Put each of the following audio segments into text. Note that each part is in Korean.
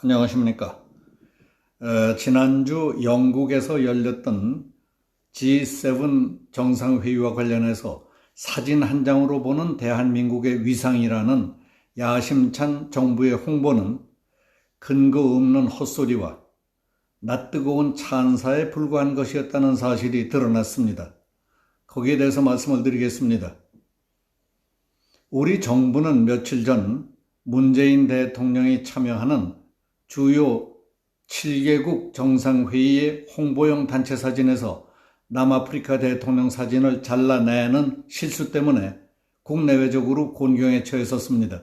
안녕하십니까. 지난주 영국에서 열렸던 G7 정상회의와 관련해서 사진 한 장으로 보는 대한민국의 위상이라는 야심찬 정부의 홍보는 근거 없는 헛소리와 낯뜨거운 찬사에 불과한 것이었다는 사실이 드러났습니다. 거기에 대해서 말씀을 드리겠습니다. 우리 정부는 며칠 전 문재인 대통령이 참여하는 주요 7개국 정상회의의 홍보용 단체 사진에서 남아프리카 대통령 사진을 잘라내는 실수 때문에 국내외적으로 곤경에 처했었습니다.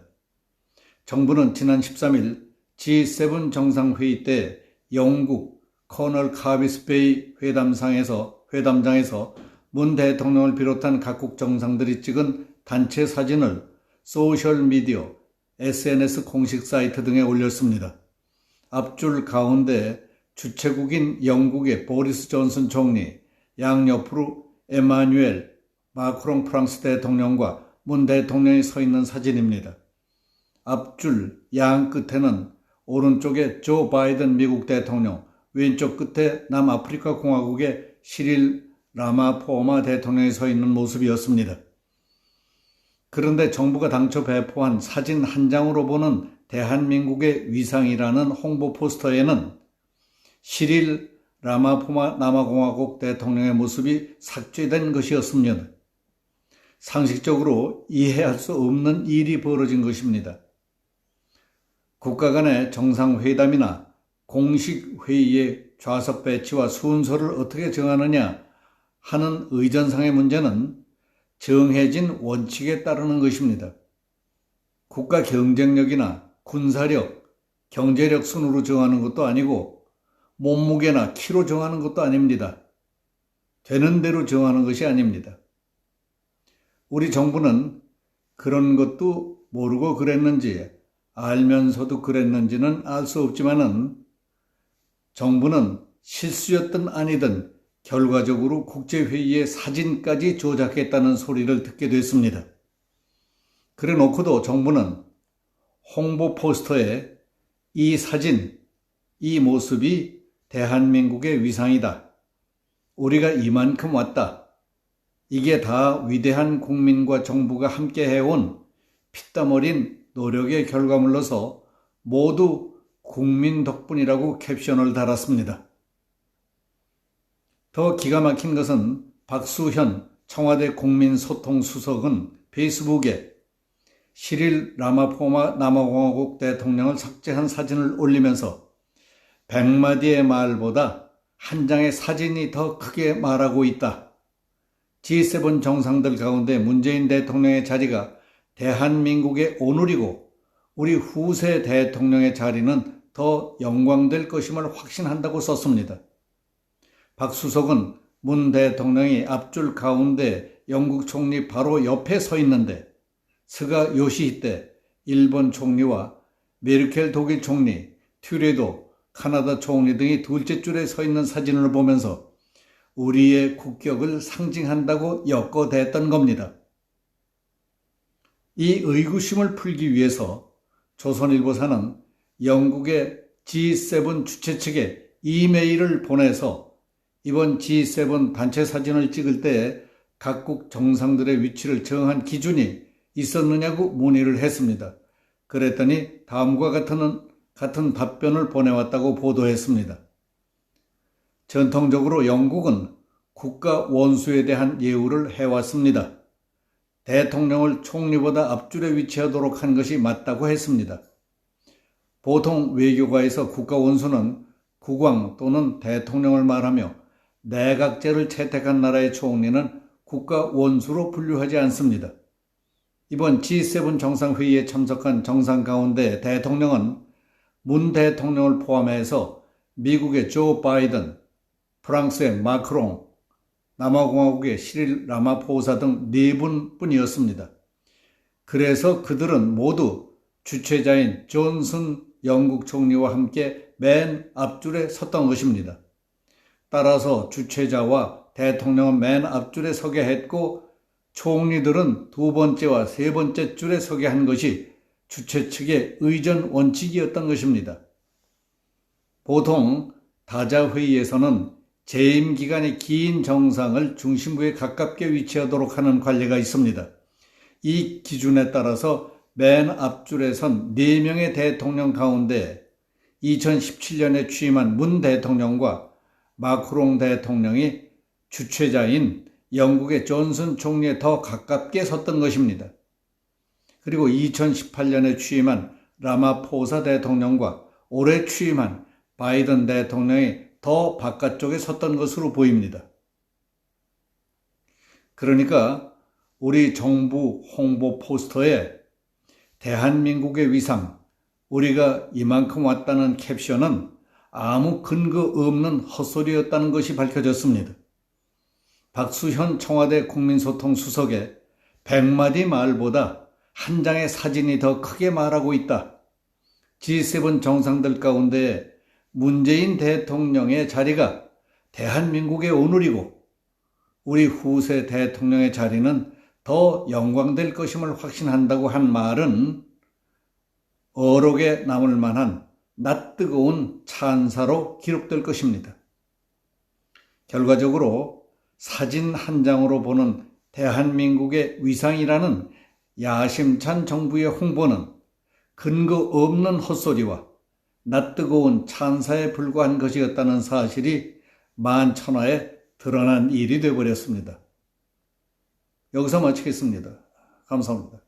정부는 지난 13일 G7 정상회의 때 영국 커널 카비스베이 회담장에서 문 대통령을 비롯한 각국 정상들이 찍은 단체 사진을 소셜미디어, SNS 공식 사이트 등에 올렸습니다. 앞줄 가운데 주최국인 영국의 보리스 존슨 총리, 양옆으로 에마뉴엘 마크롱 프랑스 대통령과 문 대통령이 서 있는 사진입니다. 앞줄 양 끝에는 오른쪽에 조 바이든 미국 대통령, 왼쪽 끝에 남아프리카 공화국의 시릴 라마포마 대통령이 서 있는 모습이었습니다. 그런데 정부가 당초 배포한 사진 한 장으로 보는 대한민국의 위상이라는 홍보 포스터에는 시릴 라마포마 남아공화국 대통령의 모습이 삭제된 것이었습니다. 상식적으로 이해할 수 없는 일이 벌어진 것입니다. 국가 간의 정상회담이나 공식 회의의 좌석 배치와 순서를 어떻게 정하느냐 하는 의전상의 문제는 정해진 원칙에 따르는 것입니다. 국가 경쟁력이나 군사력, 경제력 순으로 정하는 것도 아니고 몸무게나 키로 정하는 것도 아닙니다. 되는 대로 정하는 것이 아닙니다. 우리 정부는 그런 것도 모르고 그랬는지 알면서도 그랬는지는 알 수 없지만은 정부는 실수였든 아니든 결과적으로 국제회의의 사진까지 조작했다는 소리를 듣게 됐습니다. 그래 놓고도 정부는 홍보 포스터에 이 사진, 이 모습이 대한민국의 위상이다. 우리가 이만큼 왔다. 이게 다 위대한 국민과 정부가 함께 해온 피땀 어린 노력의 결과물로서 모두 국민 덕분이라고 캡션을 달았습니다. 더 기가 막힌 것은 박수현 청와대 국민소통수석은 페이스북에 시릴 라마포마 남아공화국 대통령을 삭제한 사진을 올리면서 100마디의 말보다 한 장의 사진이 더 크게 말하고 있다. G7 정상들 가운데 문재인 대통령의 자리가 대한민국의 오늘이고 우리 후세 대통령의 자리는 더 영광될 것임을 확신한다고 썼습니다. 박 수석은 문 대통령이 앞줄 가운데 영국 총리 바로 옆에 서 있는데 스가 요시히데 일본 총리와 메르켈 독일 총리, 튜레도 카나다 총리 등이 둘째 줄에 서 있는 사진을 보면서 우리의 국격을 상징한다고 엮어댔던 겁니다. 이 의구심을 풀기 위해서 조선일보사는 영국의 G7 주최 측에 이메일을 보내서 이번 G7 단체 사진을 찍을 때 각국 정상들의 위치를 정한 기준이 있었느냐고 문의를 했습니다. 그랬더니 다음과 같은 답변을 보내왔다고 보도했습니다. 전통적으로 영국은 국가 원수에 대한 예우를 해왔습니다. 대통령을 총리보다 앞줄에 위치하도록 한 것이 맞다고 했습니다. 보통 외교가에서 국가 원수는 국왕 또는 대통령을 말하며 내각제를 채택한 나라의 총리는 국가 원수로 분류하지 않습니다. 이번 G7 정상회의에 참석한 정상 가운데 대통령은 문 대통령을 포함해서 미국의 조 바이든, 프랑스의 마크롱, 남아공화국의 시릴 라마포사 등 4분뿐이었습니다. 그래서 그들은 모두 주최자인 존슨 영국 총리와 함께 맨 앞줄에 섰던 것입니다. 따라서 주최자와 대통령은 맨 앞줄에 서게 했고 총리들은 두 번째와 세 번째 줄에 서게 한 것이 주최 측의 의전 원칙이었던 것입니다. 보통 다자회의에서는 재임 기간이 긴 정상을 중심부에 가깝게 위치하도록 하는 관례가 있습니다. 이 기준에 따라서 맨 앞줄에 선 4명의 대통령 가운데 2017년에 취임한 문 대통령과 마크롱 대통령이 주최자인 영국의 존슨 총리에 더 가깝게 섰던 것입니다. 그리고 2018년에 취임한 라마포사 대통령과 올해 취임한 바이든 대통령이 더 바깥쪽에 섰던 것으로 보입니다. 그러니까 우리 정부 홍보 포스터에 대한민국의 위상, 우리가 이만큼 왔다는 캡션은 아무 근거 없는 헛소리였다는 것이 밝혀졌습니다. 박수현 청와대 국민소통수석의 100마디 말보다 한 장의 사진이 더 크게 말하고 있다. G7 정상들 가운데 문재인 대통령의 자리가 대한민국의 오늘이고 우리 후세 대통령의 자리는 더 영광될 것임을 확신한다고 한 말은 어록에 남을 만한 낯뜨거운 찬사로 기록될 것입니다. 결과적으로 사진 한 장으로 보는 대한민국의 위상이라는 야심찬 정부의 홍보는 근거 없는 헛소리와 낯뜨거운 찬사에 불과한 것이었다는 사실이 만천하에 드러난 일이 되어버렸습니다. 여기서 마치겠습니다. 감사합니다.